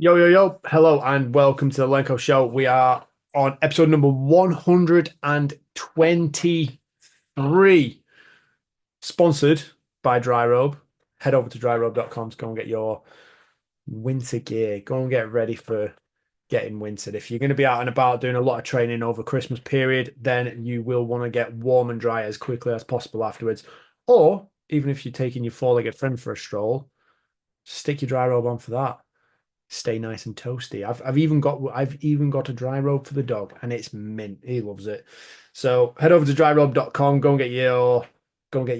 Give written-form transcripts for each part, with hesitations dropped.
Yo, yo, yo. Hello and welcome to the Lenko Show. We are on episode number 123, sponsored by Dry Robe. Head over to dryrobe.com to go and get your winter gear. Go and get ready for getting wintered. If you're going to be out and about doing a lot of training over Christmas period, then you will want to get warm and dry as quickly as possible afterwards. Or even if you're taking your four-legged friend for a stroll, stick your dry robe on for that. Stay nice and toasty. I've even got a dry robe for the dog, and it's mint. He loves it. So head over to dryrobe.com, go and get your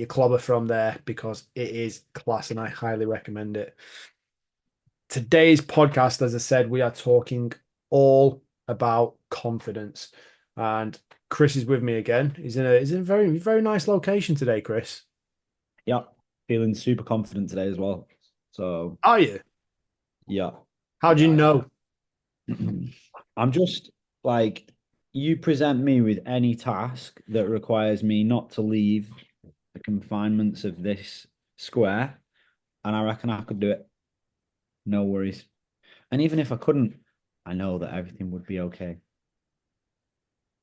clobber from there because it is class and I highly recommend it. Today's podcast, as I said, we are talking all about confidence. And Chris is with me again. He's in a very, very nice location today, Chris. Yeah, feeling super confident today as well. So Are you? yeah, How do you yeah, know? yeah. I'm just like you present me with any task that requires me not to leave the confinements of this square, and I reckon I could do it. No worries. And even if I couldn't, I know that everything would be okay.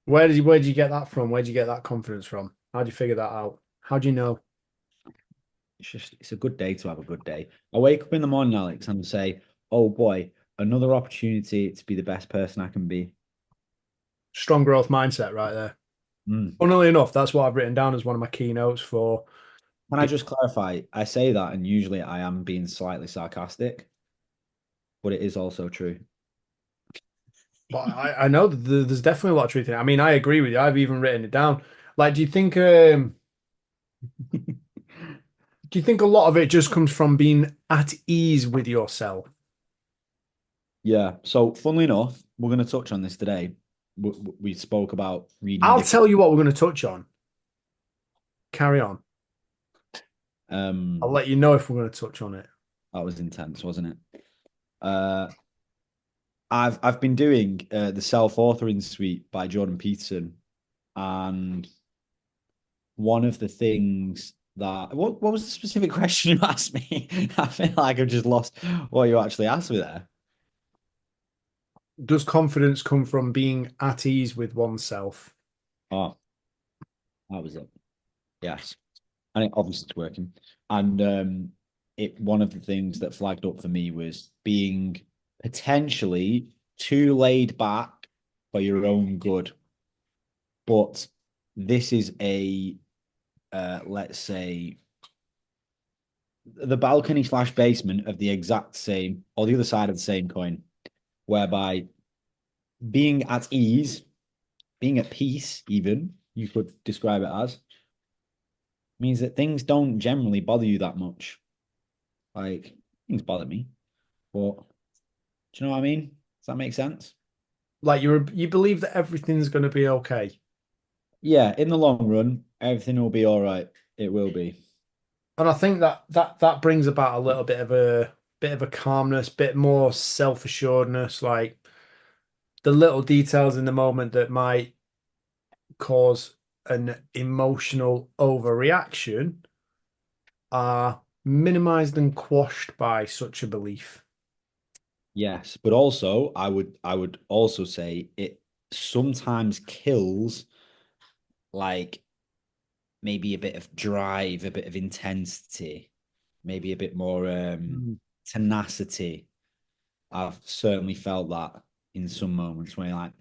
Where did you get that from? Where did you get that confidence from? How do you figure that out? How do you know? It's a good day to have a good day. I wake up in the morning, Alex, and say, "Oh boy, another opportunity to be the best person I can be." Strong growth mindset right there. Mm. Funnily enough, that's what I've written down as one of my keynotes for. Can I just clarify? I say that, and usually I am being slightly sarcastic, but it is also true. But I know that there's definitely a lot of truth in it. I mean, I agree with you. I've even written it down. Like, do you think a lot of it just comes from being at ease with yourself? Yeah. So, funnily enough, we're going to touch on this today. We spoke about reading I'll different. tell you what we're going to touch on. Carry on. I'll Um, let you know if we're going to touch on it. that was intense, wasn't it? Uh, I've been doing the self-authoring suite by Jordan Peterson, and one of the things that what was the specific question you asked me? I feel like I've just lost what you actually asked me there. Does confidence come from being at ease with oneself? Oh, that was it. Yes. And it obviously it's working. And it one of the things that flagged up for me was being potentially too laid back for your own good. But this is a let's say the balcony slash basement of the exact same or the other side of the same coin, whereby being at ease, being at peace, even you could describe it as, means that things don't generally bother you that much. Like things bother me, but do you know what I mean? Does that make sense? Like you believe that everything's going to be okay. Yeah, in the long run, everything will be all right. It will be. And I think that brings about a little bit of a calmness, bit more self-assuredness, like the little details in the moment that might cause an emotional overreaction are minimized and quashed by such a belief. Yes, but also I would also say it sometimes kills like maybe a bit of drive, a bit of intensity, maybe a bit more Mm. tenacity. I've certainly felt that in some moments where you're like,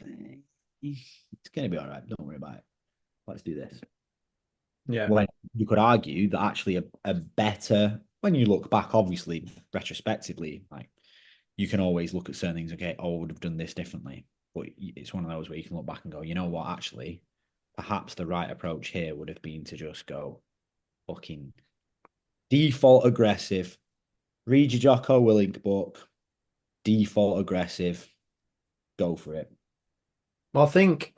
it's gonna be all right. Don't worry about it. Let's do this. Yeah. When you could argue that actually a better, when you look back, obviously, retrospectively, like you can always look at certain things, okay, oh, I would have done this differently. But it's one of those where you can look back and go, you know what, actually, perhaps the right approach here would have been to just go fucking default aggressive, read your Jocko Willink book, default aggressive, go for it. Well, I think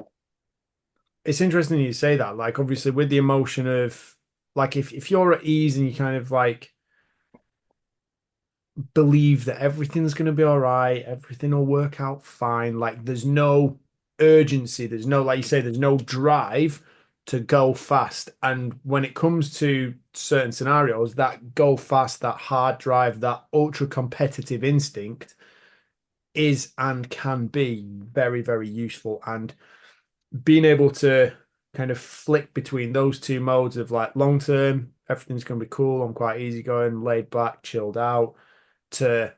it's interesting you say that. Like, obviously, with the emotion of, like, if you're at ease and you kind of like believe that everything's going to be all right, everything will work out fine. Like there's no urgency, there's no, like you say, there's no drive to go fast. And when it comes to certain scenarios, that go fast, that hard drive, that ultra competitive instinct is and can be very, very useful. And being able to kind of flick between those two modes of like long term, everything's going to be cool. I'm quite easygoing, laid back, chilled out, to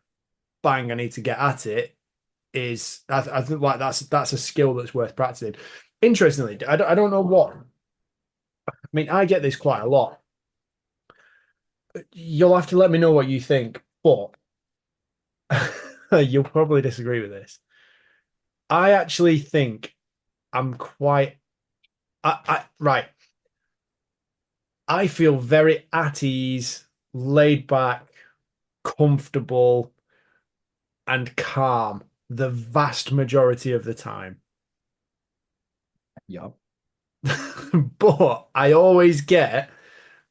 bang, I need to get at it is I think like that's a skill that's worth practicing. Interestingly, I don't know what. I mean, I get this quite a lot. You'll have to let me know what you think, but you'll probably disagree with this. I actually think I'm quite right. I feel very at ease, laid back, comfortable, and calm the vast majority of the time. Yeah. But I always get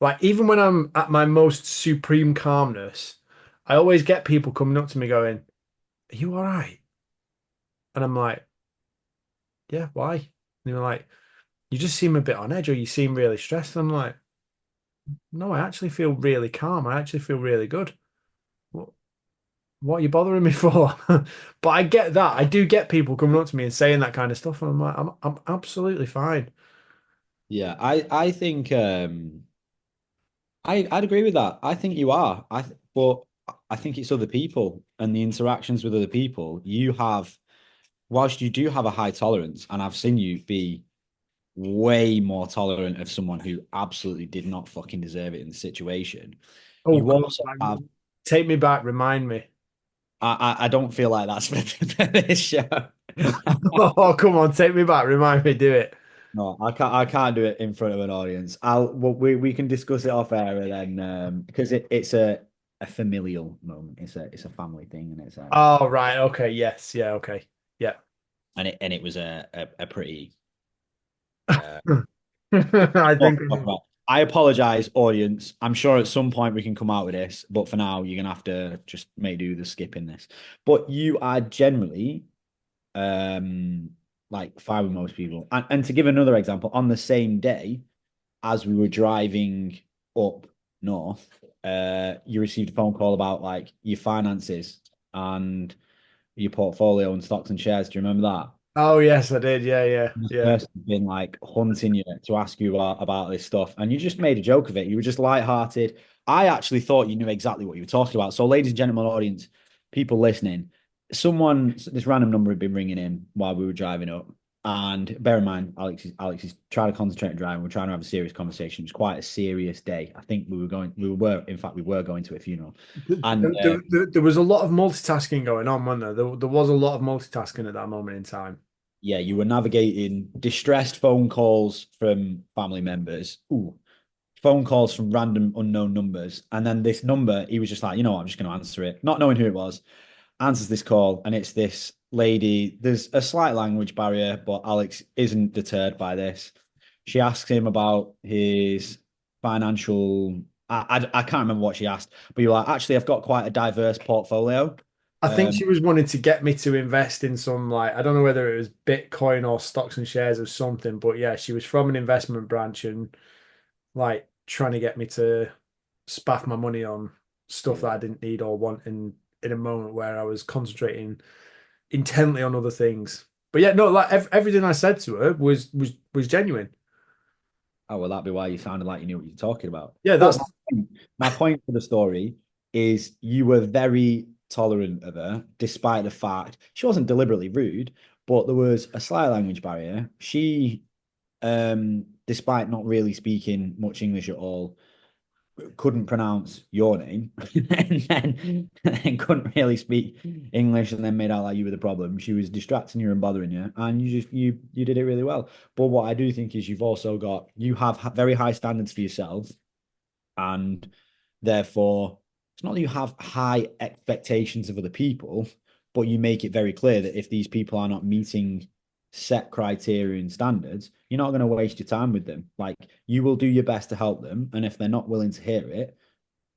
like even when I'm at my most supreme calmness, I always get people coming up to me going, "Are you all right?" And I'm like, "Yeah, why?" And they're like, "You just seem a bit on edge, or you seem really stressed." And I'm like, "No, I actually feel really calm. I actually feel really good. What, what are you bothering me for?" But I get that. I do get people coming up to me and saying that kind of stuff, and I'm like, I'm absolutely fine. Yeah, I think I'd agree with that. I think you are. But I think it's other people and the interactions with other people. You have, whilst you do have a high tolerance, and I've seen you be way more tolerant of someone who absolutely did not fucking deserve it in the situation. Oh, You come also have. on, take me back, remind me. I don't feel like that's for this show. Oh, come on, take me back, remind me, do it. No, I can't do it in front of an audience. We can discuss it off air and then because it's a familial moment. It's a family thing and Oh, right. Okay. Yes. Yeah. Okay. Yeah. it was a pretty uh I think. I apologize, audience. I'm sure at some point we can come out with this, but for now you're gonna have to just make do the skipping this. But you are generally um like fine with most people. And to give another example, on the same day as we were driving up north, you received a phone call about like your finances and your portfolio and stocks and shares. Do you remember that? Oh, yes, I did. Yeah. Yeah. This Yeah. person's been like hunting you to ask you about this stuff, and you just made a joke of it. You were just lighthearted. I actually thought you knew exactly what you were talking about. So, ladies and gentlemen, audience, people listening, this random number had been ringing in while we were driving up. And bear in mind, Alex is trying to concentrate on driving. We're trying to have a serious conversation. It was quite a serious day. I think in fact, we were going to a funeral. And There was a lot of multitasking going on, wasn't there? There was a lot of multitasking at that moment in time. yeah, you were navigating distressed phone calls from family members. Ooh, phone calls from random unknown numbers. And then this number, he was just like, you know what, I'm just going to answer it, not knowing who it was. Answers this call, and it's this lady. There's a slight language barrier, but Alex isn't deterred by this. She asks him about his financial. I can't remember what she asked, but you're like, actually, I've got quite a diverse portfolio. I think Um, she was wanting to get me to invest in some like I don't know whether it was Bitcoin or stocks and shares or something, but yeah, she was from an investment branch and like trying to get me to spaff my money on stuff that I didn't need or want in a moment where I was concentrating intently on other things. But yeah, no, like everything I said to her was genuine. oh, well, that'd be why you sounded like you knew what you're talking about. Yeah, But that's my point for the story is you were very tolerant of her, despite the fact she wasn't deliberately rude, but there was a slight language barrier. She, despite not really speaking much English at all, couldn't pronounce your name and couldn't really speak English and then made out like you were the problem. She was distracting you and bothering you, and you did it really well. But what I do think is you have very high standards for yourself, and therefore it's not that you have high expectations of other people, but you make it very clear that if these people are not meeting set criteria and standards, you're not going to waste your time with them. Like you will do your best to help them, and if they're not willing to hear it,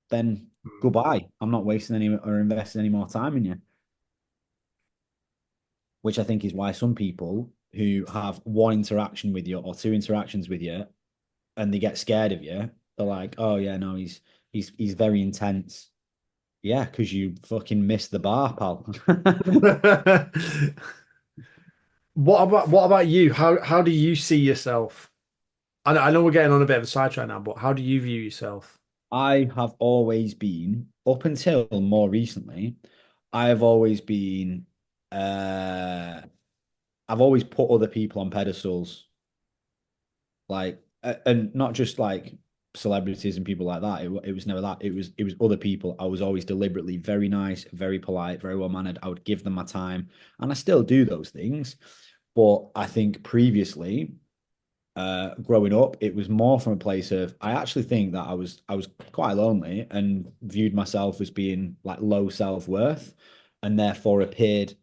then goodbye. I'm not wasting any or investing any more time in you. Which I think is why some people who have one interaction with you or two interactions with you and they get scared of you, they're like, oh yeah, no, he's very intense. Yeah, because you fucking missed the bar, pal. What about you? How do you see yourself? I know we're getting on a bit of a sidetrack now, but how do you view yourself? I have always been, up until more recently, I have always been, uh, I've always put other people on pedestals, like, and not just like celebrities and people like that. It was never that. It was other people. I was always deliberately very nice, very polite, very well mannered. I would give them my time, and I still do those things. But I think previously, growing up, it was more from a place of I actually think that I was quite lonely and viewed myself as being like low self-worth, and therefore appeared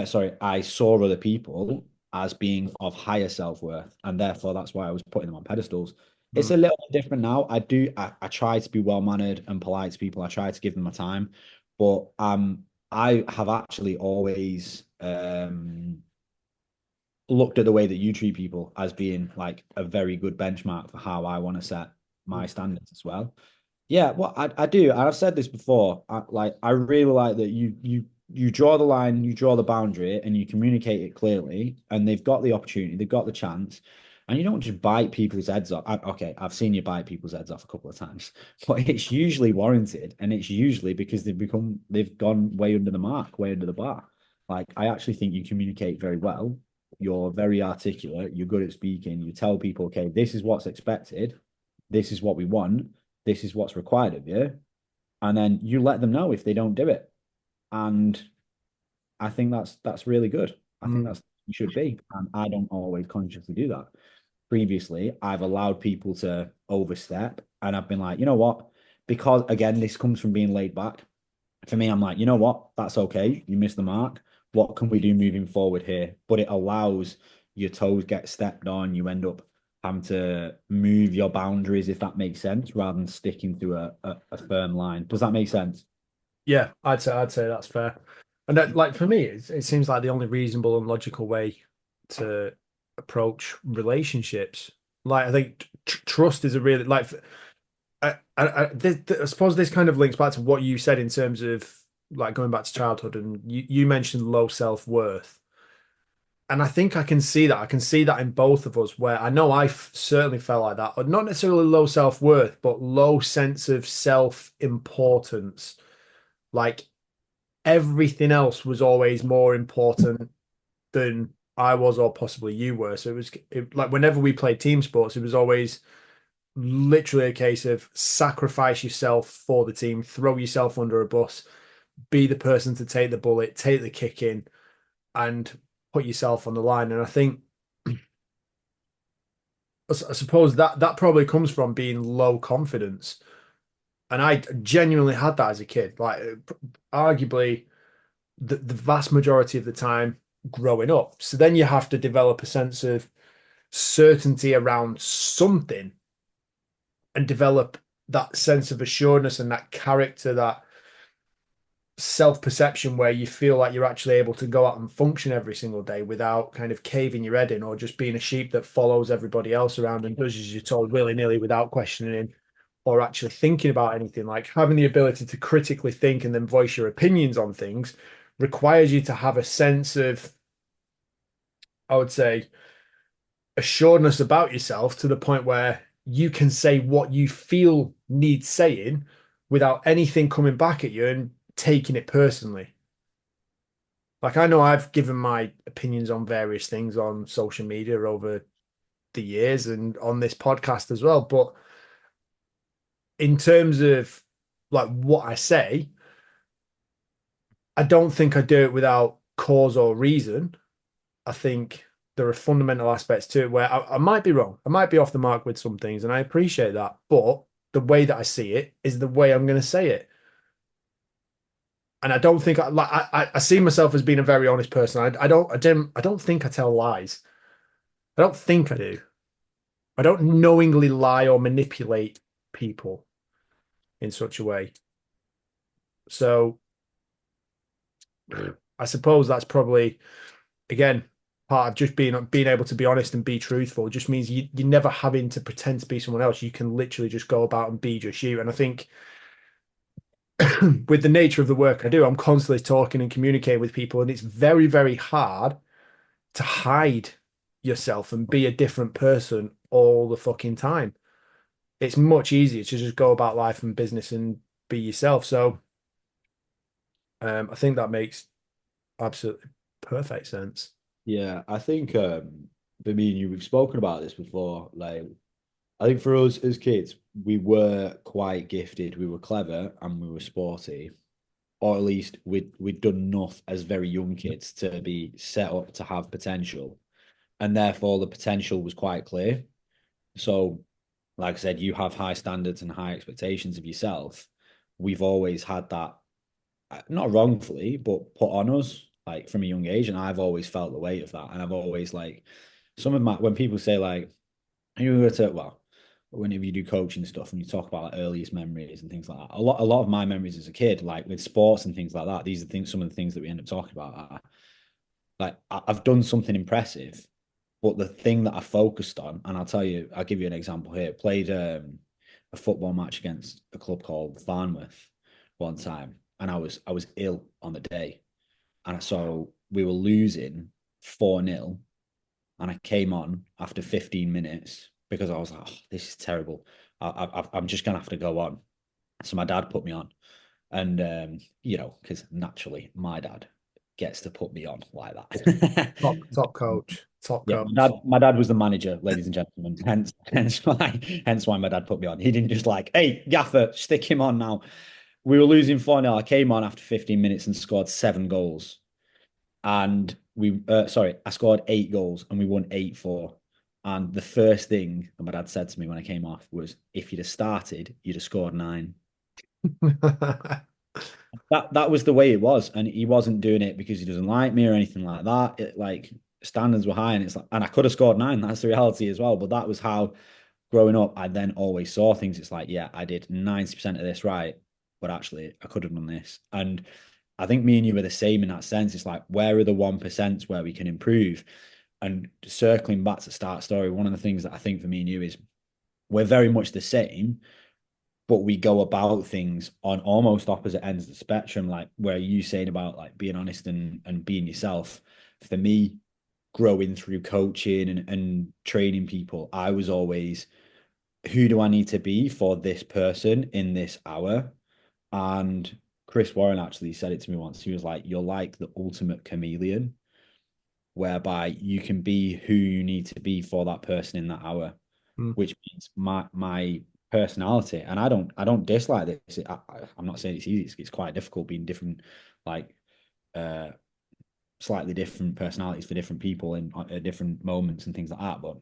sorry, I saw other people as being of higher self-worth, and therefore that's why I was putting them on pedestals. It's Mm, a little bit different now. I try to be well-mannered and polite to people. I try to give them my time, but I have actually always looked at the way that you treat people as being like a very good benchmark for how I want to set my mm, standards as well. Yeah, well, I do, and I've said this before. I really like that you draw the line, you draw the boundary, and you communicate it clearly. And they've got the opportunity, they've got the chance, and you don't just bite people's heads off. Okay, I've seen you bite people's heads off a couple of times, but it's usually warranted, and it's usually because they've gone way under the mark, way under the bar. Like I actually think you communicate very well. You're very articulate. You're good at speaking. You tell people, okay, this is what's expected. This is what we want. This is what's required of you. And then you let them know if they don't do it. And I think that's really good. I think mm. that's you should be. And I don't always consciously do that. Previously, I've allowed people to overstep, and I've been like, you know what? Because again, this comes from being laid back. For me, I'm like, you know what? That's okay. You missed the mark. What can we do moving forward here? But it allows your toes get stepped on. You end up having to move your boundaries, if that makes sense, rather than sticking to a firm line. Does that make sense? Yeah, I'd say that's fair. And that, like for me, it seems like the only reasonable and logical way to approach relationships. Like I think trust is a really like I suppose this kind of links back to what you said in terms of like going back to childhood, and you mentioned low self-worth. And I think I can see that. I can see that in both of us, where I know certainly felt like that, but not necessarily low self-worth, but low sense of self-importance. Like everything else was always more important than I was or possibly you were. So like whenever we played team sports, it was always literally a case of sacrifice yourself for the team, throw yourself under a bus, be the person to take the bullet, take the kick in, and put yourself on the line. And I think I suppose that probably comes from being low confidence. And I genuinely had that as a kid. Like arguably the vast majority of the time growing up. So then you have to develop a sense of certainty around something and develop that sense of assuredness and that character, that self-perception where you feel like you're actually able to go out and function every single day without kind of caving your head in or just being a sheep that follows everybody else around and does as you're told willy-nilly without questioning or actually thinking about anything. Like having the ability to critically think and then voice your opinions on things requires you to have a sense of, I would say, assuredness about yourself to the point where you can say what you feel needs saying without anything coming back at you and taking it personally. Like I know I've given my opinions on various things on social media over the years and on this podcast as well, but in terms of like what I say, I don't think I do it without cause or reason. I think there are fundamental aspects to it where I might be wrong. I might be off the mark with some things, and I appreciate that. But the way that I see it is the way I'm going to say it. And I don't think I see myself as being a very honest person. I don't think I tell lies. I don't think I do. I don't knowingly lie or manipulate people in such a way. So I suppose that's probably again part of just being able to be honest and be truthful. It just means you're never having to pretend to be someone else. You can literally just go about and be just you. And I think with the nature of the work I do, I'm constantly talking and communicating with people, and it's very, very hard to hide yourself and be a different person all the fucking time. It's much easier to just go about life and business and be yourself. So I think that makes absolutely perfect sense. Yeah, I think for me and you, we've spoken about this before. Like, I think for us as kids, we were quite gifted. We were clever and we were sporty, or at least we'd done enough as very young kids to be set up to have potential, and therefore the potential was quite clear. So, like I said, you have high standards and high expectations of yourself. We've always had that, not wrongfully, but put on us like from a young age, and I've always felt the weight of that. And I've always like some of my when people say like you go to well, whenever you do coaching stuff and you talk about like, earliest memories and things like that. A lot of my memories as a kid, like with sports and things like that, these are things some of the things that we end up talking about are like I've done something impressive, but the thing that I focused on, and I'll tell you, I'll give you an example here. Played a football match against a club called Farnworth one time, and I was ill on the day, and so we were losing 4-0, and I came on after 15 minutes because I was like, oh, this is terrible. I'm just gonna have to go on. So my dad put me on, and because naturally my dad gets to put me on like that. Top coach, top Yeah, my coach. dad, my dad was the manager, ladies and gentlemen. Hence why my dad put me on. He didn't just like, hey, Gaffer, stick him on now. We were losing 4-0. I came on after 15 minutes and scored 7 goals. And I scored 8 goals and we won 8-4. And the first thing that my dad said to me when I came off was, if you'd have started, you'd have scored 9. That was the way it was, and he wasn't doing it because he doesn't like me or anything like that. Like standards were high, and it's like, and I could have scored 9. That's the reality as well. But that was how growing up, I then always saw things. It's like, yeah, I did 90% of this right, but actually, I could have done this. And I think me and you are the same in that sense. It's like, where are the 1% where we can improve? And circling back to start story, one of the things that I think for me and you is we're very much the same, but we go about things on almost opposite ends of the spectrum. Like where you saying about like being honest and being yourself. For me, growing through coaching and training people, I was always, who do I need to be for this person in this hour? And Chris Warren actually said it to me once. He was like, you're like the ultimate chameleon, whereby you can be who you need to be for that person in that hour, Mm. which means my personality. And I don't dislike this. I'm not saying it's easy. It's quite difficult being different, like uh slightly different personalities for different people in different moments and things like that. But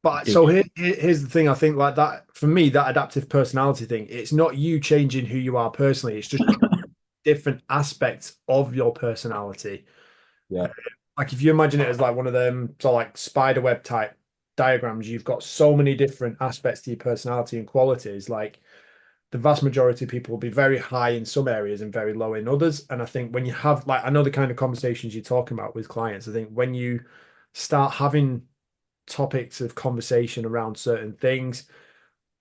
But do so here's the thing. I think like that for me, that adaptive personality thing, it's not you changing who you are personally. It's just different aspects of your personality. yeah, Like if you imagine it as like one of them, so like spider web type diagrams, you've got so many different aspects to your personality and qualities. Like the vast majority of people will be very high in some areas and very low in others. And I think when you have like I know the kind of conversations you're talking about with clients, I think when you start having topics of conversation around certain things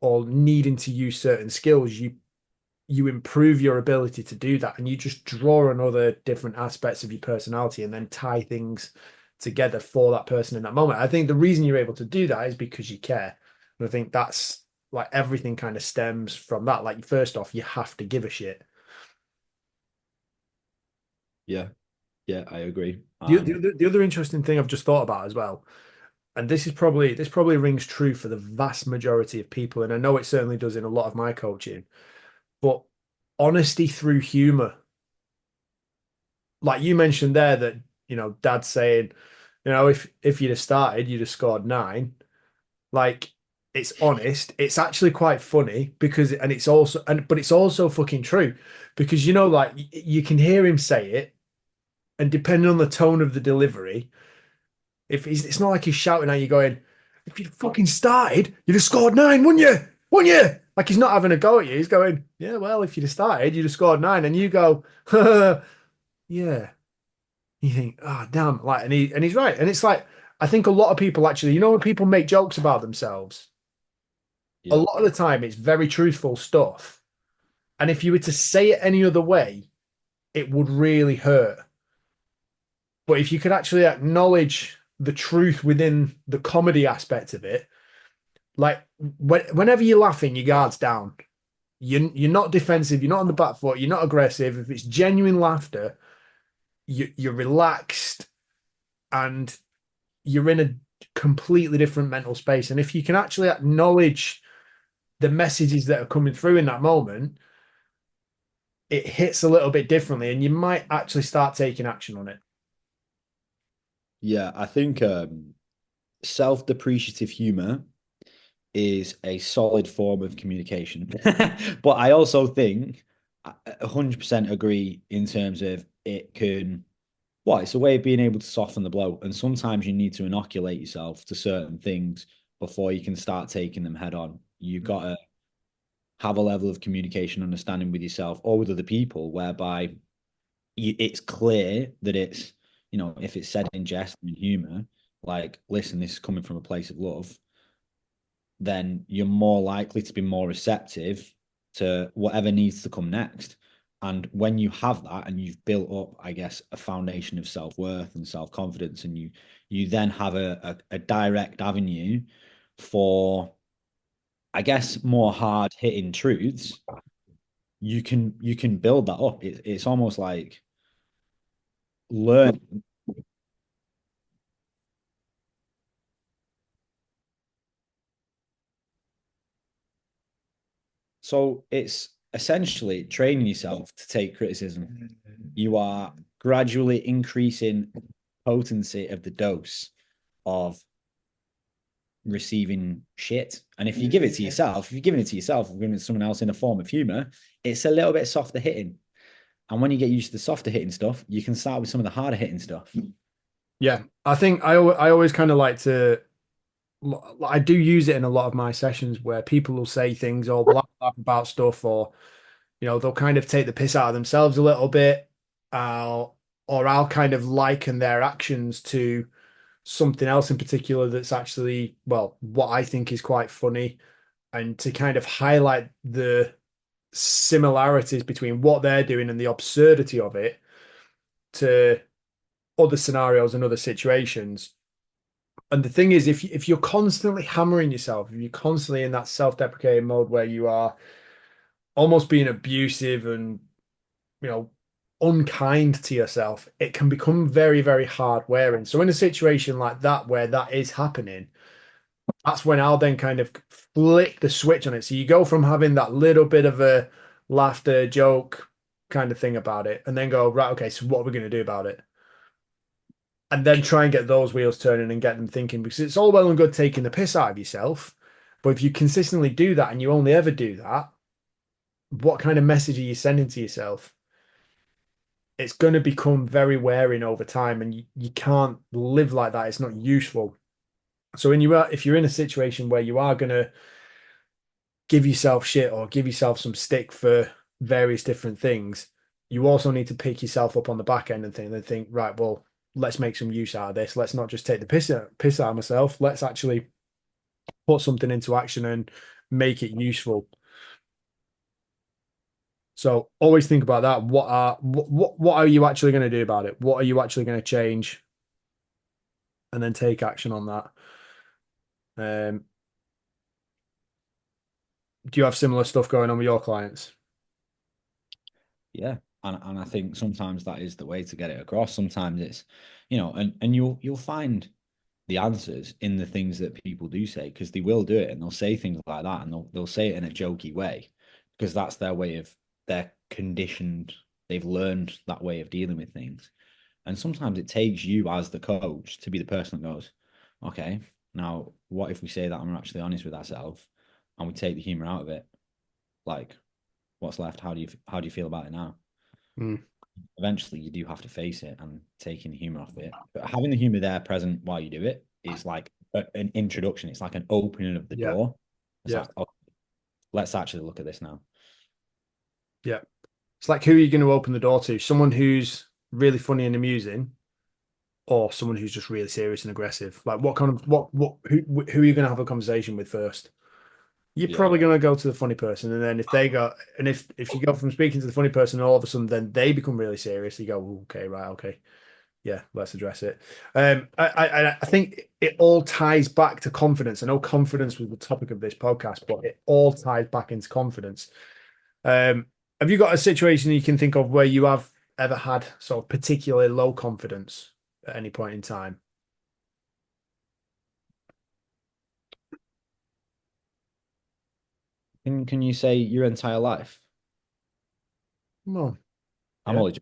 or needing to use certain skills, you improve your ability to do that and you just draw on other different aspects of your personality and then tie things together for that person in that moment. I think the reason you're able to do that is because you care. And I think that's like everything kind of stems from that. Like first off, you have to give a shit. yeah, yeah, I agree. The other interesting thing I've just thought about as well, and this probably rings true for the vast majority of people, and I know it certainly does in a lot of my coaching, but honesty through humor. Like you mentioned there that, Dad's saying, if you'd have started, you'd have scored 9. Like it's honest. It's actually quite funny because, and it's also, but it's also fucking true because, like you can hear him say it and depending on the tone of the delivery, if it's not like he's shouting at you going, if you'd fucking started, you'd have scored 9, wouldn't you? Wouldn't you? Like he's not having a go at you. He's going, yeah, well, if you'd have started, you'd have scored 9. And you go, yeah. You think, oh damn, like, and he's right. And it's like, I think a lot of people actually, when people make jokes about themselves, a Yeah, lot of the time it's very truthful stuff. And if you were to say it any other way, it would really hurt. But if you could actually acknowledge the truth within the comedy aspect of it, like whenever you're laughing, your guard's down. You're not defensive. You're not on the back foot. You're not aggressive. If it's genuine laughter, you're relaxed and you're in a completely different mental space. And if you can actually acknowledge the messages that are coming through in that moment, it hits a little bit differently, and you might actually start taking action on it. Yeah, I think self-depreciative humor is a solid form of communication. But I also think 100% agree in terms of it can, well, it's a way of being able to soften the blow. And sometimes you need to inoculate yourself to certain things before you can start taking them head on. You got to have a level of communication understanding with yourself or with other people whereby it's clear that it's, if it's said in jest and humor, like, listen, this is coming from a place of love, then you're more likely to be more receptive to whatever needs to come next. And when you have that and you've built up, I guess, a foundation of self-worth and self-confidence, and you then have a direct avenue for, I guess, more hard hitting truths, you can build that up. It's almost like learn. So it's essentially training yourself to take criticism. You are gradually increasing potency of the dose of receiving shit. And if you give it to yourself, if you're giving it to yourself, or giving it to someone else in a form of humor, it's a little bit softer hitting. And when you get used to the softer hitting stuff, you can start with some of the harder hitting stuff. Yeah, I think I always kind of like to. I do use it in a lot of my sessions where people will say things or laugh about stuff, or they'll kind of take the piss out of themselves a little bit. I'll or I'll kind of liken their actions to something else in particular that's actually, well, what I think is quite funny, and to kind of highlight the similarities between what they're doing and the absurdity of it to other scenarios and other situations. And the thing is, if you're constantly hammering yourself, if you're constantly in that self-deprecating mode where you are almost being abusive and you know unkind to yourself, it can become very, very hard wearing. So in a situation like that where that is happening, that's when I'll then kind of flick the switch on it. So you go from having that little bit of a laughter joke kind of thing about it, and then go, right, okay, so what are we going to do about it? And then try and get those wheels turning and get them thinking, because it's all well and good taking the piss out of yourself, but if you consistently do that and you only ever do that, what kind of message are you sending to yourself? It's going to become very wearing over time, and you can't live like that. It's not useful. So if you're in a situation where you are going to give yourself shit or give yourself some stick for various different things, you also need to pick yourself up on the back end and think, right, well, let's make some use out of this. Let's not just take the piss out of myself. Let's actually put something into action and make it useful. So always think about that. What are you actually going to do about it? What are you actually going to change? And then take action on that. Um, do you have similar stuff going on with your clients? Yeah. And I think sometimes that is the way to get it across. Sometimes it's, and you'll find the answers in the things that people do say, because they will do it and they'll say things like that, and they'll say it in a jokey way because that's their way of, they're conditioned, they've learned that way of dealing with things. And sometimes it takes you as the coach to be the person that goes, okay, now what if we say that and we're actually honest with ourselves and we take the humor out of it? Like, what's left? How do you feel about it now? Mm, Eventually you do have to face it and taking the humor off it. But having the humor there present while you do it is like an introduction. It's like an opening of the yeah, door. It's yeah, like, oh, let's actually look at this now. yeah. It's like, who are you going to open the door to? Someone who's really funny and amusing, or someone who's just really serious and aggressive? Like, what kind of what who are you going to have a conversation with first? you're Yeah. probably going to go to the funny person. And then if they go, and if you go from speaking to the funny person, and all of a sudden then they become really serious, you go, okay, right, okay, yeah, let's address it. I think it all ties back to confidence. I know confidence was the topic of this podcast, but it all ties back into confidence. Um, have you got a situation you can think of where you have ever had sort of particularly low confidence at any point in time? Can you say your entire life? Come on, I'm yeah, only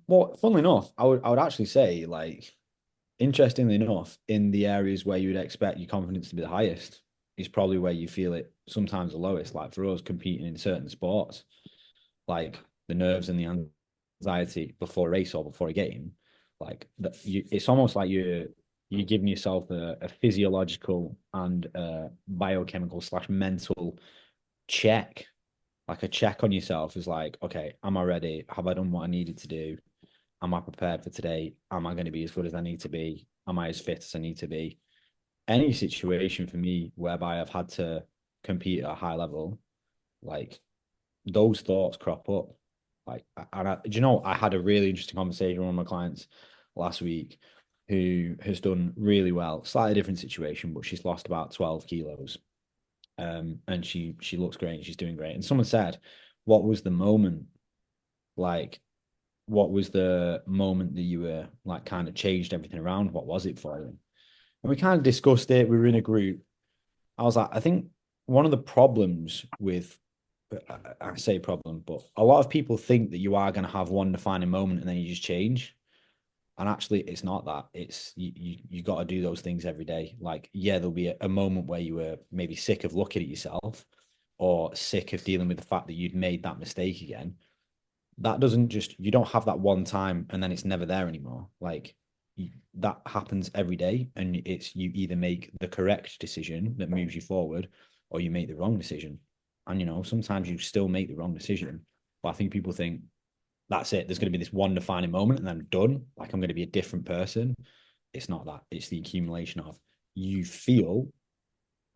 well, funnily enough, I would actually say, like, interestingly enough, in the areas where you would expect your confidence to be the highest is probably where you feel it sometimes the lowest. Like for us competing in certain sports, like the nerves and the anxiety before a race or before a game, like that it's almost like you're giving yourself a physiological and biochemical slash mental check, like a check on yourself is like, okay, am I ready? Have I done what I needed to do? Am I prepared for today? Am I going to be as good as I need to be? Am I as fit as I need to be? Any situation for me whereby I've had to compete at a high level, like those thoughts crop up. Like, do you know, I had a really interesting conversation with one of my clients last week who has done really well, slightly different situation, but she's lost about 12 kilos. And she looks great, she's doing great. And someone said, what was the moment like what was the moment that you were like kind of changed everything around? What was it for you? And we kind of discussed it. We were in a group. I was like, I think one of the problems with, I say problem, but a lot of people think that you are going to have one defining moment and then you just change. And actually, it's not that. It's you got to do those things every day. Like, yeah, there'll be a moment where you were maybe sick of looking at yourself or sick of dealing with the fact that you'd made that mistake again. That doesn't just you don't have that one time and then it's never there anymore. Like that happens every day, and it's you either make the correct decision that moves you forward, or you make the wrong decision. And sometimes you still make the wrong decision. But I think people think that's it. There's going to be this one defining moment, and then I'm done. Like I'm going to be a different person. It's not that. It's the accumulation of you feel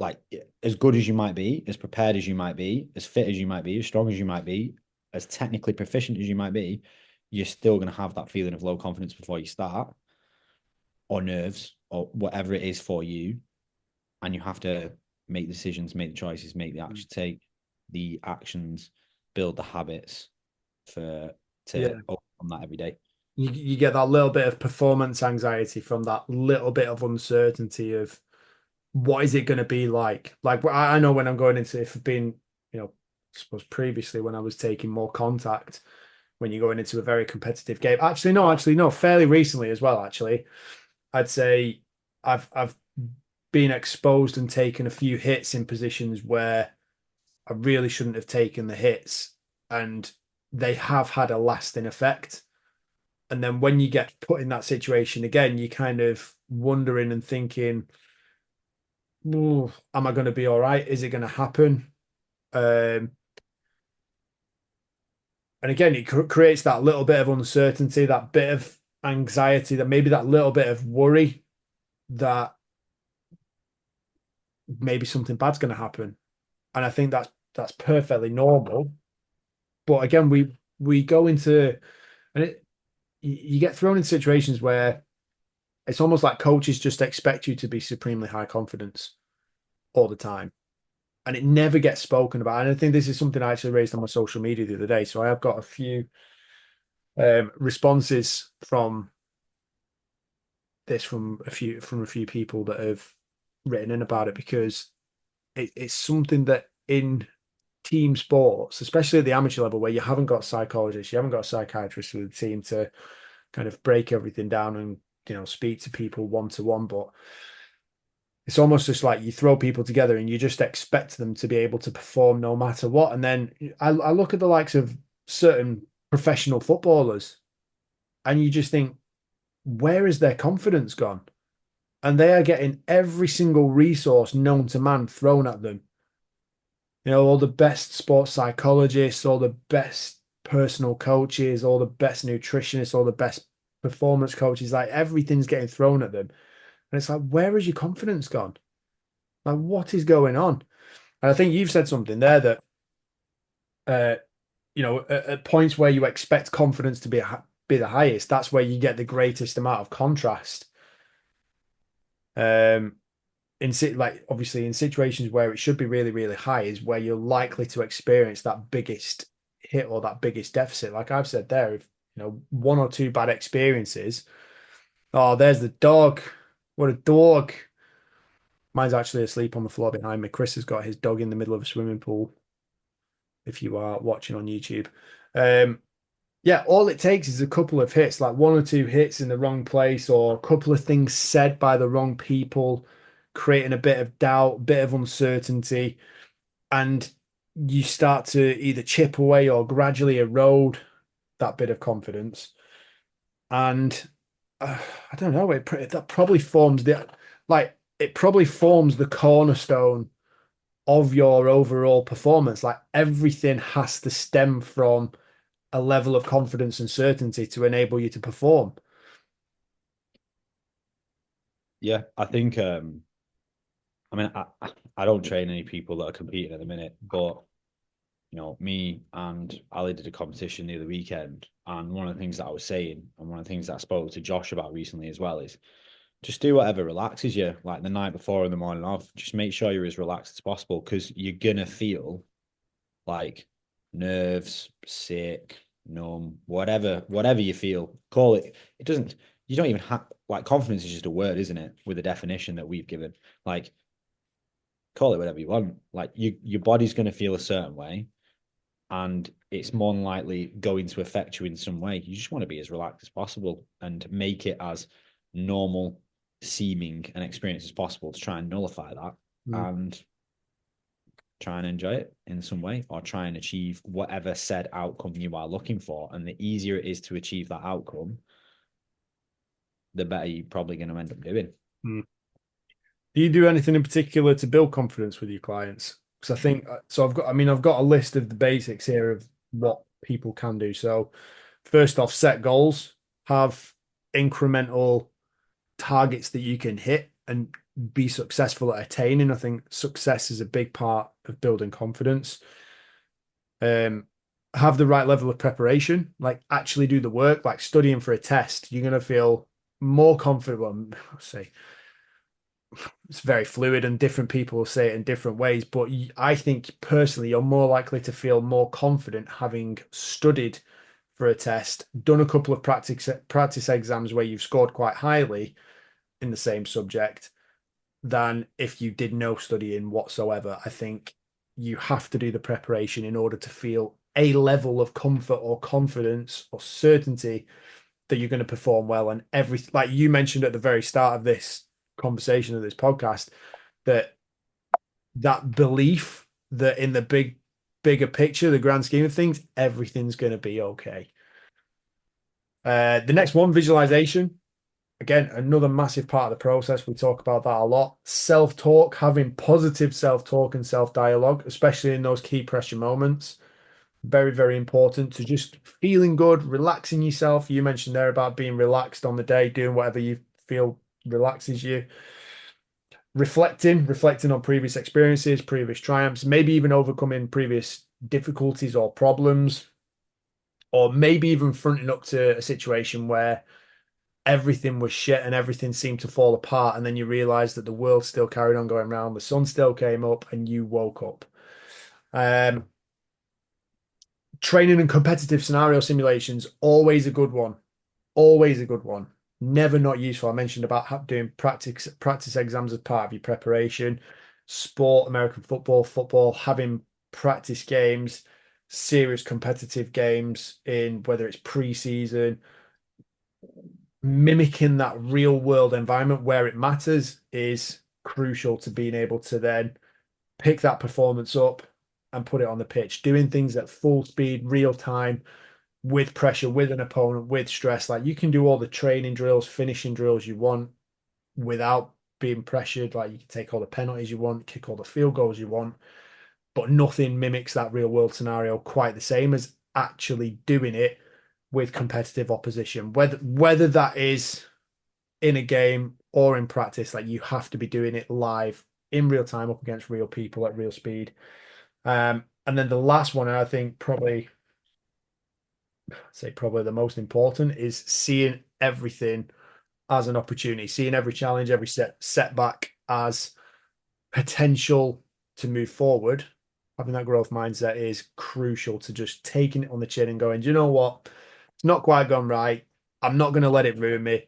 like as good as you might be, as prepared as you might be, as fit as you might be, as strong as you might be, as technically proficient as you might be, you're still going to have that feeling of low confidence before you start, or nerves, or whatever it is for you. And you have to make decisions, make the choices, make the action, take the actions, build the habits for to yeah. overcome that every day. You get that little bit of performance anxiety from that little bit of uncertainty of what is it going to be like? Like I know when I'm going into if I've been, I suppose previously when I was taking more contact, when you're going into a very competitive game. Actually no, fairly recently as well. Actually, I'd say I've been exposed and taken a few hits in positions where I really shouldn't have taken the hits, and they have had a lasting effect. And then when you get put in that situation again, you kind of wondering and thinking, "Ooh, am I going to be all right? Is it going to happen?" Um, and again, it creates that little bit of uncertainty, that bit of anxiety, that maybe that little bit of worry that maybe something bad's going to happen. And I think that's perfectly normal. But again, we go into and you get thrown in situations where it's almost like coaches just expect you to be supremely high confidence all the time. And it never gets spoken about. And I think this is something I actually raised on my social media the other day. So I have got a few responses from this from a few people that have written in about it because it's something that in team sports, especially at the amateur level, where you haven't got psychologists, you haven't got psychiatrists with the team to kind of break everything down and speak to people one to one, but it's almost just like you throw people together and you just expect them to be able to perform no matter what. And then I look at the likes of certain professional footballers and you just think, where is their confidence gone? And they are getting every single resource known to man thrown at them. All the best sports psychologists, all the best personal coaches, all the best nutritionists, all the best performance coaches, like everything's getting thrown at them. And it's like, where has your confidence gone? Like, what is going on? And I think you've said something there that, uh, at points where you expect confidence to be the highest, that's where you get the greatest amount of contrast. Um, like obviously in situations where it should be really, really high is where you're likely to experience that biggest hit or that biggest deficit. Like I've said there, if one or two bad experiences, oh, there's the dog. What a dog. Mine's actually asleep on the floor behind me. Chris has got his dog in the middle of a swimming pool, if you are watching on YouTube. Um, yeah, all it takes is a couple of hits, like one or two hits in the wrong place, or a couple of things said by the wrong people, creating a bit of doubt, bit of uncertainty, and you start to either chip away or gradually erode that bit of confidence. And I don't know, that probably forms it probably forms the cornerstone of your overall performance. Like everything has to stem from a level of confidence and certainty to enable you to perform. Yeah, I think I mean I don't train any people that are competing at the minute, but me and Ali did a competition the other weekend, and one of the things that I was saying, and one of the things that I spoke to Josh about recently as well, is just do whatever relaxes you, like the night before and the morning of. Just make sure you're as relaxed as possible because you're gonna feel like nerves, sick, numb, whatever you feel. Call it. It doesn't. You don't even have like confidence is just a word, isn't it? With the definition that we've given, like call it whatever you want. Like your body's gonna feel a certain way and it's more than likely going to affect you in some way. You just want to be as relaxed as possible and make it as normal seeming an experience as possible to try and nullify that Mm. and try and enjoy it in some way or try and achieve whatever said outcome you are looking for. And the easier it is to achieve that outcome, the better you're probably going to end up doing. Mm. Do you do anything in particular to build confidence with your clients? Because I think so. I've got a list of the basics here of what people can do. So, first off, set goals, have incremental targets that you can hit and be successful at attaining. I think success is a big part of building confidence. Um, have the right level of preparation, like actually do the work, like studying for a test. You're going to feel more confident. Well, I'll say it's very fluid and different people will say it in different ways, but I think personally you're more likely to feel more confident having studied for a test, done a couple of practice exams where you've scored quite highly in the same subject than if you did no studying whatsoever. I think you have to do the preparation in order to feel a level of comfort or confidence or certainty that you're going to perform well. And everything, like you mentioned at the very start of this conversation of this podcast, that that belief that in the bigger picture, the grand scheme of things, everything's going to be okay. The next one, visualization. Again, another massive part of the process. We talk about that a lot. Self-talk, having positive self-talk and self-dialogue, especially in those key pressure moments. Very, very important to just feeling good, relaxing yourself. You mentioned there about being relaxed on the day, doing whatever you feel relaxes you. Reflecting on previous experiences, previous triumphs, maybe even overcoming previous difficulties or problems, or maybe even fronting up to a situation where everything was shit and everything seemed to fall apart. And then you realize that the world still carried on going around, the sun still came up, and you woke up. Um, Training and competitive scenario simulations, always a good one. Always a good one. Never not useful. I mentioned about doing practice exams as part of your preparation. Sport, American football, having practice games, serious competitive games in whether it's pre-season, mimicking that real world environment where it matters is crucial to being able to then pick that performance up and put it on the pitch. Doing things at full speed, real time, with pressure, with an opponent, with stress. Like you can do all the training drills, finishing drills you want without being pressured. Like you can take all the penalties you want, kick all the field goals you want, but nothing mimics that real world scenario quite the same as actually doing it with competitive opposition. Whether that is in a game or in practice, like you have to be doing it live in real time up against real people at real speed. And then the last one, and I think probably say probably the most important, is seeing everything as an opportunity, seeing every challenge, every setback as potential to move forward. Having that growth mindset is crucial to just taking it on the chin and going, do you know what? It's not quite gone right. I'm not going to let it ruin me.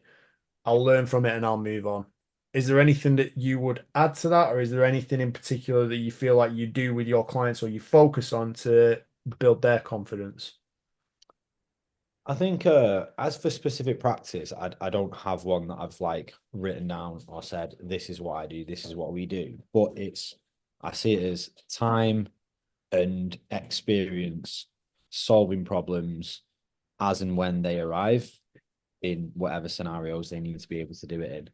I'll learn from it and I'll move on. Is there anything that you would add to that, or is there anything in particular that you feel like you do with your clients or you focus on to build their confidence? I think as for specific practice, I don't have one that I've like written down or said, this is what I do, this is what we do. But it's I see it as time and experience solving problems as and when they arrive in whatever scenarios they need to be able to do it in.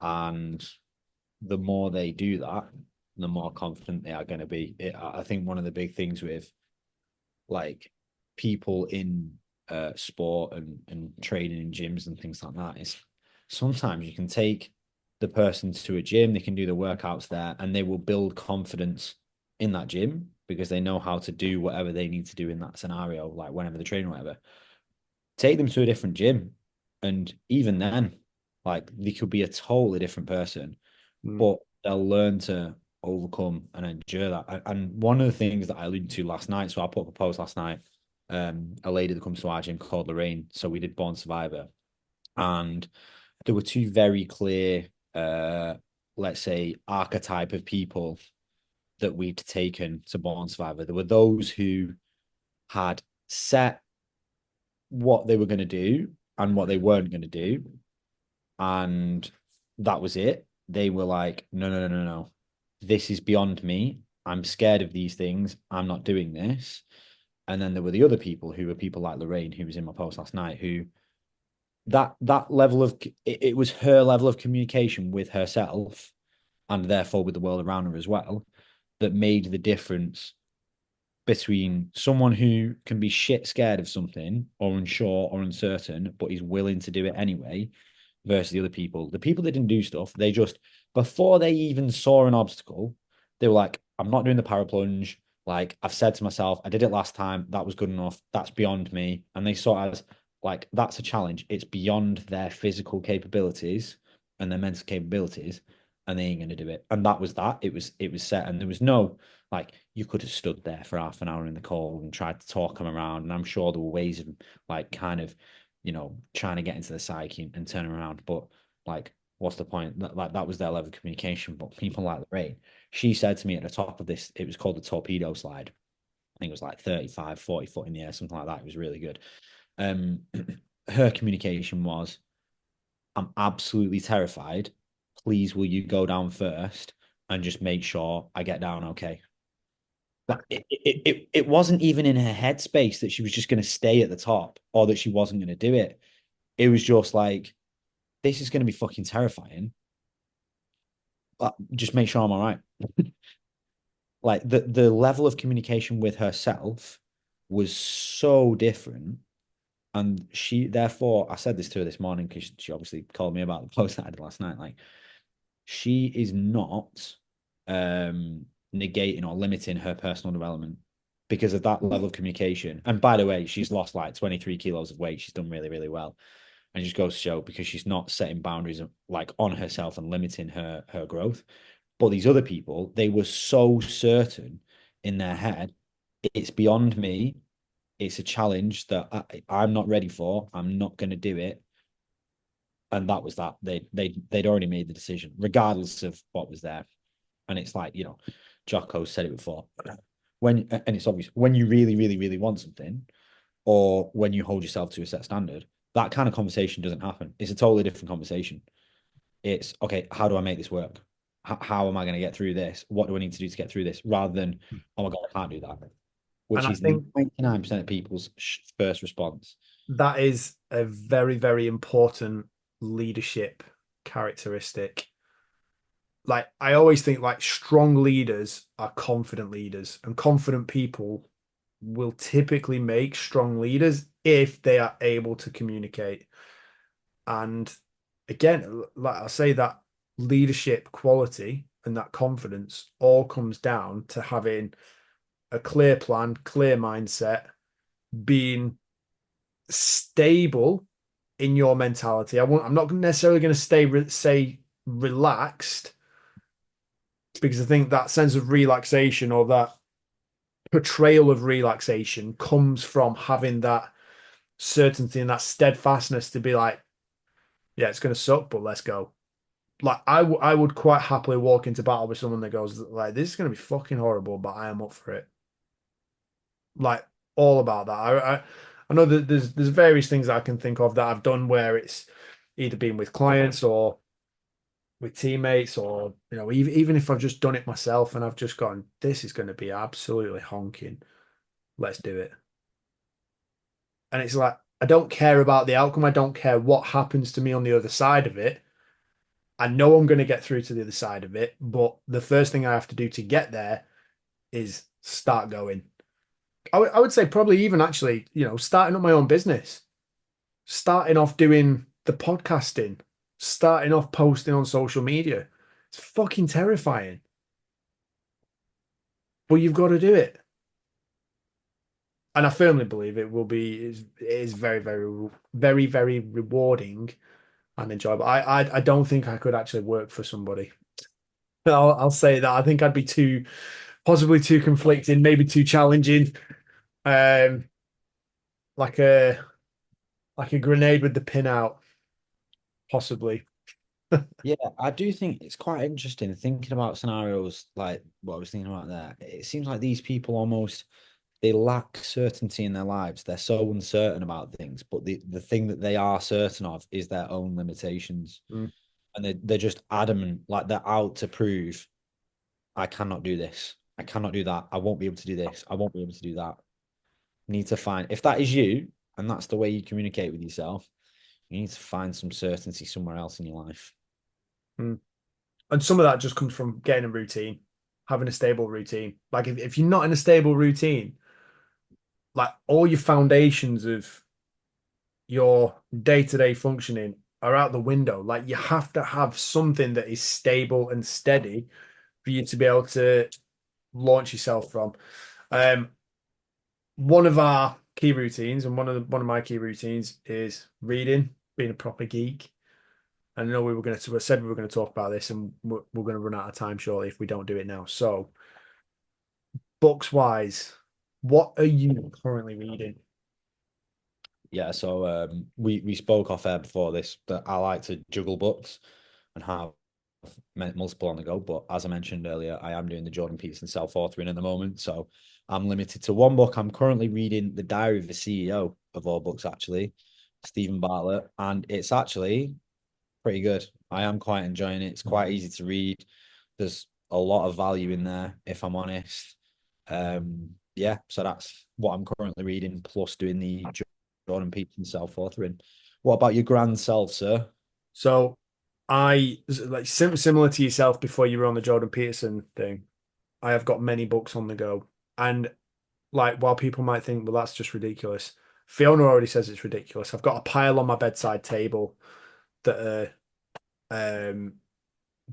And the more they do that, the more confident they are going to be. I think one of the big things with like people in sport and training in gyms and things like that is sometimes you can take the person to a gym, they can do the workouts there, and they will build confidence in that gym because they know how to do whatever they need to do in that scenario, like whenever they're training, whatever. Take them to a different gym, and even then, like they could be a totally different person, Mm. but they'll learn to overcome and endure that. And one of the things that I alluded to last night, so I put up a post last night, a lady that comes to our gym called Lorraine. So we did Born Survivor, and there were two very clear, let's say, archetype of people that we'd taken to Born Survivor. There were those who had set what they were going to do and what they weren't going to do, and that was it. They were like, no, no, no, no, no. This is beyond me. I'm scared of these things. I'm not doing this. And then there were the other people who were people like Lorraine, who was in my post last night, who that level of it was her level of communication with herself and therefore with the world around her as well that made the difference between someone who can be shit scared of something or unsure or uncertain, but is willing to do it anyway, versus the other people. The people that didn't do stuff, they just, before they even saw an obstacle, they were like, I'm not doing the power plunge. Like I've said to myself, I did it last time. That was good enough. That's beyond me. And they saw it as like, that's a challenge. It's beyond their physical capabilities and their mental capabilities. And they ain't going to do it. And that was that. It was set. And there was no, like, you could have stood there for half an hour in the call and tried to talk them around. And I'm sure there were ways of like kind of trying to get into the psyche and turn around. But like, what's the point? Like that was their level of communication. But people like Lorraine, she said to me at the top of this, it was called the torpedo slide. I think it was like 35, 40 foot in the air, something like that. It was really good. Um, her communication was, I'm absolutely terrified. Please, will you go down first and just make sure I get down okay? But it wasn't even in her headspace that she was just going to stay at the top or that she wasn't going to do it. It was just like, this is going to be fucking terrifying. But just make sure I'm all right. Like the level of communication with herself was so different. And she, therefore, I said this to her this morning because she obviously called me about the post that I did last night. Like, she is not negating or limiting her personal development because of that level of communication. And by the way, she's lost like 23 kilos of weight. She's done really, really well. And it just goes to show because she's not setting boundaries like on herself and limiting her growth. But these other people, they were so certain in their head, it's beyond me. It's a challenge that I'm not ready for. I'm not going to do it. And that was that. They'd already made the decision, regardless of what was there. And it's like, Jocko said it before. And it's obvious when you really, really, really want something, or when you hold yourself to a set standard, that kind of conversation doesn't happen. It's a totally different conversation. It's okay, how do I make this work? How am I going to get through this? What do I need to do to get through this? Rather than, oh my God, I can't do that, And which I is think 99% of people's first response. that is a very, very important leadership characteristic. Like I always think like strong leaders are confident leaders, and confident people will typically make strong leaders if they are able to communicate. And again, like I say, that leadership quality and that confidence all comes down to having a clear plan, clear mindset, being stable in your mentality. I'm not necessarily going to say relaxed, because I think that sense of relaxation, or that portrayal of relaxation, comes from having that certainty and that steadfastness to be like, yeah, it's going to suck, but let's go. Like I would quite happily walk into battle with someone that goes like, this is going to be fucking horrible, but I am up for it. Like, all about that. I know that there's various things that I can think of that I've done where it's either been with clients or with teammates, or even if I've just done it myself and I've just gone, this is going to be absolutely honking. Let's do it. And it's like, I don't care about the outcome. I don't care what happens to me on the other side of it. I know I'm going to get through to the other side of it, but the first thing I have to do to get there is start going. I would say probably even actually, starting up my own business, starting off doing the podcasting, starting off posting on social media. It's fucking terrifying, but you've got to do it. And I firmly believe it is very, very, very, very rewarding and enjoyable. I don't think I could actually work for somebody. I'll say that. I think I'd be possibly too conflicting, maybe too challenging. Um, like a grenade with the pin out, possibly. Yeah, I do think it's quite interesting thinking about scenarios like what I was thinking about there. It seems like these people almost they lack certainty in their lives. They're so uncertain about things, but the thing that they are certain of is their own limitations. Mm, And they're just adamant, like they're out to prove I cannot do this. I cannot do that. I won't be able to do this. I won't be able to do that. You need to find if that is you and that's the way you communicate with yourself, you need to find some certainty somewhere else in your life. mm. And some of that just comes from getting a routine, having a stable routine. Like, if you're not in a stable routine, like, all your foundations of your day-to-day functioning are out the window. Like, you have to have something that is stable and steady for you to be able to launch yourself from. Um, one of our key routines, and one of my key routines, is reading, being a proper geek. I know we said we were going to talk about this, and we're going to run out of time shortly if we don't do it now. So, books wise, what are you currently reading? Yeah, so we spoke off air before this that I like to juggle books and have multiple on the go. But as I mentioned earlier, I am doing the Jordan Peterson self-authoring at the moment, so I'm limited to one book. I'm currently reading The Diary of the CEO of all books, actually, Stephen Bartlett, and it's actually pretty good. I am quite enjoying it. It's quite easy to read. There's a lot of value in there, if I'm honest. Yeah, so that's what I'm currently reading, plus doing the Jordan Peterson self-authoring. What about your grand self, sir? So, I like similar to yourself before you were on the Jordan Peterson thing. I have got many books on the go, and like, while people might think, well, that's just ridiculous. Fiona already says it's ridiculous. I've got a pile on my bedside table that are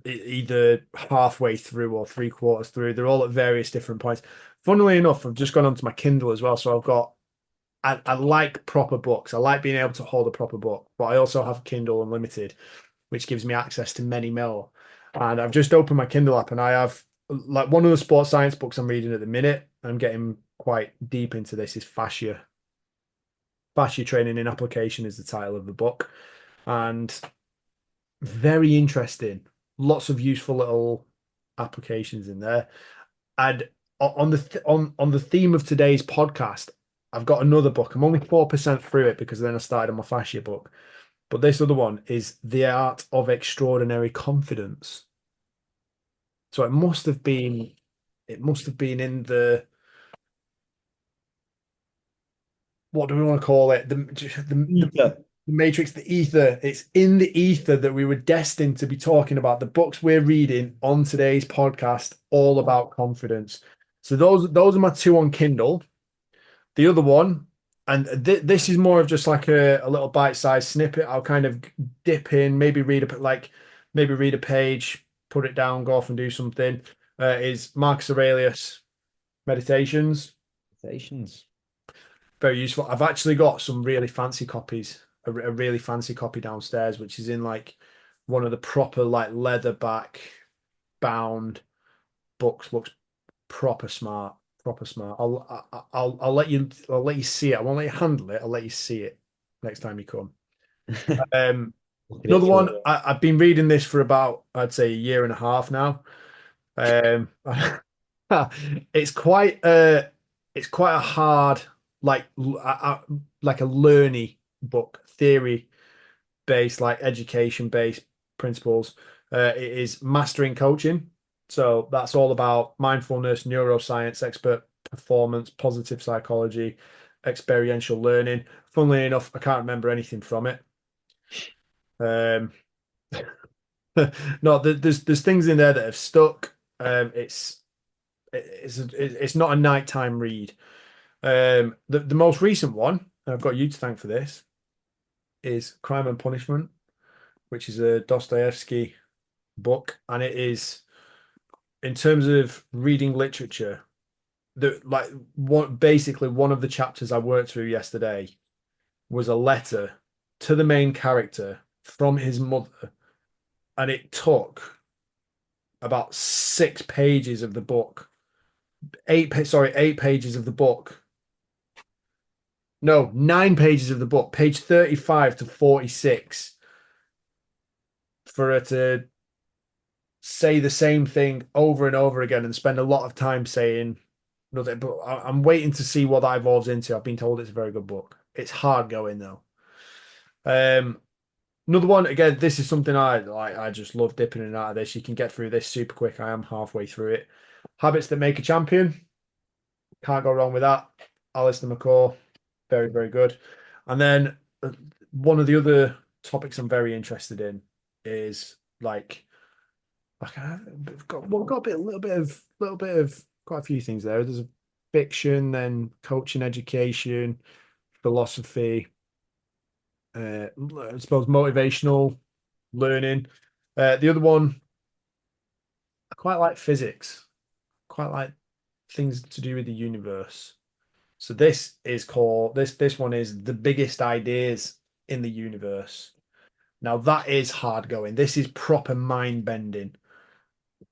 either halfway through or three-quarters through. They're all at various different points. Funnily enough, I've just gone onto my Kindle as well. So I like proper books. I like being able to hold a proper book, but I also have Kindle Unlimited, which gives me access to many more. And I've just opened my Kindle app, and I have, like, one of the sports science books I'm reading at the minute. I'm getting quite deep into this, is Fascia. Fascia Training in Application is the title of the book. And very interesting. Lots of useful little applications in there. And on the theme of today's podcast, I've got another book. I'm only 4% through it because then I started on my fascia book. But this other one is The Art of Extraordinary Confidence. So it must have been in the, what do we want to call it? Yeah. The Matrix, the ether. It's in the ether that we were destined to be talking about. The books we're reading on today's podcast, all about confidence. So those are my two on Kindle. The other one, and this is more of just like a little bite-sized snippet. I'll kind of dip in, maybe read a page, put it down, go off and do something, is Marcus Aurelius Meditations. Meditations. Very useful. I've actually got some really fancy copies, a really fancy copy downstairs, which is in like one of the proper like leatherback bound books. Looks proper smart, proper smart. I'll let you see it. I won't let you handle it. I'll let you see it next time you come. Um, Look at it Another through. one. I've been reading this for about I'd say a year and a half now. Um, it's quite a hard like like a learny book, theory based, like education based principles. It is Mastering Coaching. So that's all about mindfulness, neuroscience, expert performance, positive psychology, experiential learning. Funnily enough, I can't remember anything from it. Um, no, there's things in there that have stuck. It's not a nighttime read. The most recent one, and I've got you to thank for this, is Crime and Punishment, which is a Dostoevsky book, and it is in terms of reading literature, the like one basically one of the chapters I worked through yesterday was a letter to the main character from his mother, and it took about 6 pages of the book, sorry, 8 pages of the book. No, 9 pages of the book, page 35 to 46, for her to say the same thing over and over again and spend a lot of time saying nothing. But I'm waiting to see what that evolves into. I've been told it's a very good book. It's hard going though. Um, Another one, again, this is something I like. I just love dipping in and out of this. You can get through this super quick. I am halfway through it. Habits That Make a Champion. Can't go wrong with that. Alistair McCaw, very, very good. And then one of the other topics I'm very interested in is like we've got a little bit of quite a few things there. There's a fiction, then coaching, education, philosophy, I suppose motivational learning. The other one, I quite like physics, quite like things to do with the universe. So this one is the biggest ideas in the universe. Now that is hard going. This is proper mind bending.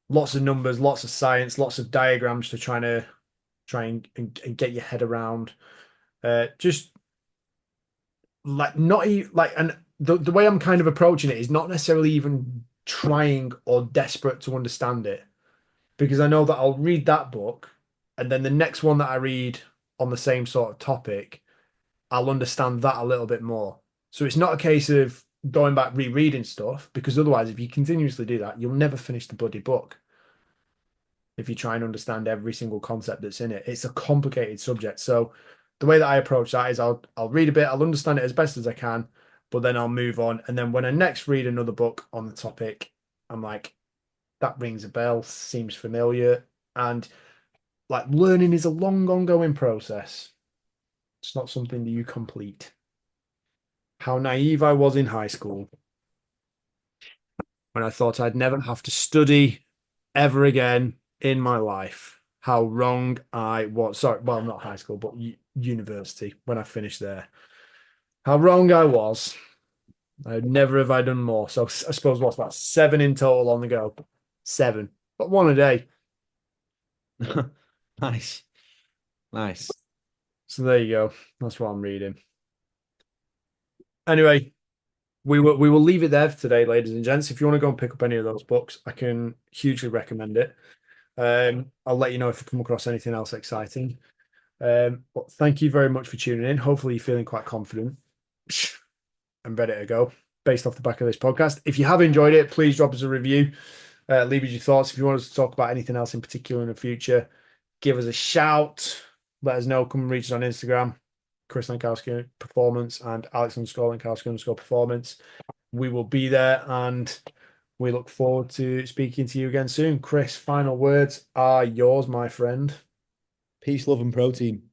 Lots of numbers, lots of science, lots of diagrams to try and get your head around. Just like not even like and the way I'm kind of approaching it is not necessarily even trying or desperate to understand it, because I know that I'll read that book and then the next one that I read on the same sort of topic, I'll understand that a little bit more. So it's not a case of going back rereading stuff, because otherwise, if you continuously do that, you'll never finish the bloody book. If you try and understand every single concept that's in it, it's a complicated subject. So the way that I approach that is I'll read a bit, I'll understand it as best as I can, but then I'll move on. And then when I next read another book on the topic, I'm like, that rings a bell, seems familiar. And like learning is a long ongoing process. It's not something that you complete. How naive I was in high school when I thought I'd never have to study ever again in my life. How wrong I was. Sorry, well, not high school, but university when I finished there. How wrong I was. I'd never have I done more. So I suppose what's that? 7 in total on the go. 7, but one a day. Nice. Nice. So there you go. That's what I'm reading. Anyway, we will leave it there for today, ladies and gents. If you want to go and pick up any of those books, I can hugely recommend it. I'll let you know if I come across anything else exciting. But thank you very much for tuning in. Hopefully, you're feeling quite confident and ready to go based off the back of this podcast. If you have enjoyed it, please drop us a review. Leave us your thoughts. If you want us to talk about anything else in particular in the future, give us a shout. Let us know. Come and reach us on Instagram, Chris Lenkowski Performance and Alex _Lenkowski _Performance. We will be there, and we look forward to speaking to you again soon. Chris, final words are yours, my friend. Peace, love, and protein.